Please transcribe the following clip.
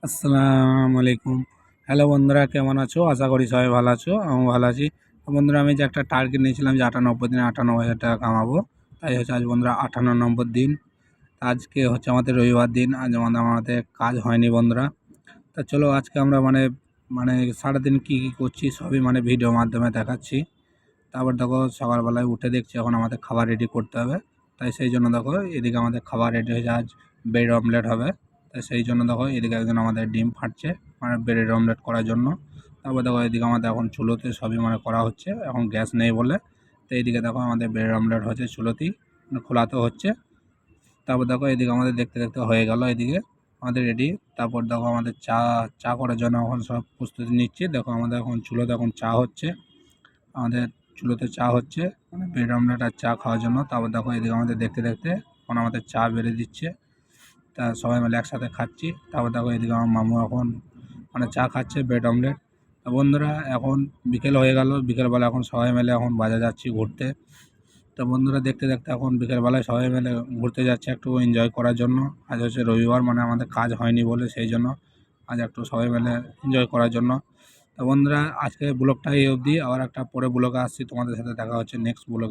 আসসালামু আলাইকুম। হ্যালো বন্ধুরা, কেমন আছো? আশা করি সবাই ভালো আছো। আমিও ভালো আছি। তো বন্ধুরা, আমি যে একটা টার্গেট নিয়েছিলাম যে ৯৮ দিনে ৯৮,০০০ টাকা কামাবো। তাই হচ্ছে আজ বন্ধুরা ৫৮ নম্বর দিন। আজকে হচ্ছে আমাদের রবিবার দিন। আজ আমাদের কাজ হয়নি বন্ধুরা। তা চলো আজকে আমরা মানে সারাদিন কী করছি সবই ভিডিওর মাধ্যমে দেখাচ্ছি। তারপর দেখো সকালবেলায় উঠে দেখছি এখন আমাদের খাবার রেডি করতে হবে। তাই সেই জন্য দেখো এদিকে আমাদের খাবার রেডি হয়ে যায়, আজ ব্রেড অমলেট হবে। তাই সেই জন্য দেখো এদিকে একজন আমাদের ডিম ফাটছে ব্রেড অমলেট করার জন্য। তারপর দেখো এদিকে আমাদের এখন চুলোতে সবই করা হচ্ছে, এখন গ্যাস নেই বলে। তো এইদিকে দেখো আমাদের ব্রেড অমলেট হচ্ছে চুলোতেই, খোলাতে হচ্ছে। তারপর দেখো এদিকে আমাদের দেখতে দেখতে হয়ে গেল, এদিকে আমাদের রেডি। তারপর দেখো আমাদের চা করার জন্য এখন সব প্রস্তুতি নিচ্ছি। দেখো আমাদের এখন চুলোতে এখন চা হচ্ছে, আমাদের চুলোতে চা হচ্ছে ব্রেড অমলেট আর চা খাওয়ার জন্য। তারপর দেখো এদিকে আমাদের দেখতে দেখতে এখন আমাদের চা বেড়ে দিচ্ছে, তা সবাই মিলে একসাথে খাচ্ছি। তারপর দেখো এদিকে আমার মামু এখন চা খাচ্ছে ব্রেড অমলেট। তো বন্ধুরা এখন বিকেল হয়ে গেল, বিকেলবেলা এখন সবাই মিলে এখন বাজার যাচ্ছি ঘুরতে। তো বন্ধুরা দেখতে দেখতে এখন বিকেলবেলায় সবাই মিলে ঘুরতে যাচ্ছে একটু এনজয় করার জন্য। আজ হচ্ছে রবিবার, আমাদের কাজ হয়নি বলে সেই জন্য আজ একটু সবাই মিলে এনজয় করার জন্য। তো বন্ধুরা আজকে ব্লগটা এই অবধি, আবার একটা পরে ব্লগে আসছি, তোমাদের সাথে দেখা হচ্ছে নেক্সট ব্লগে।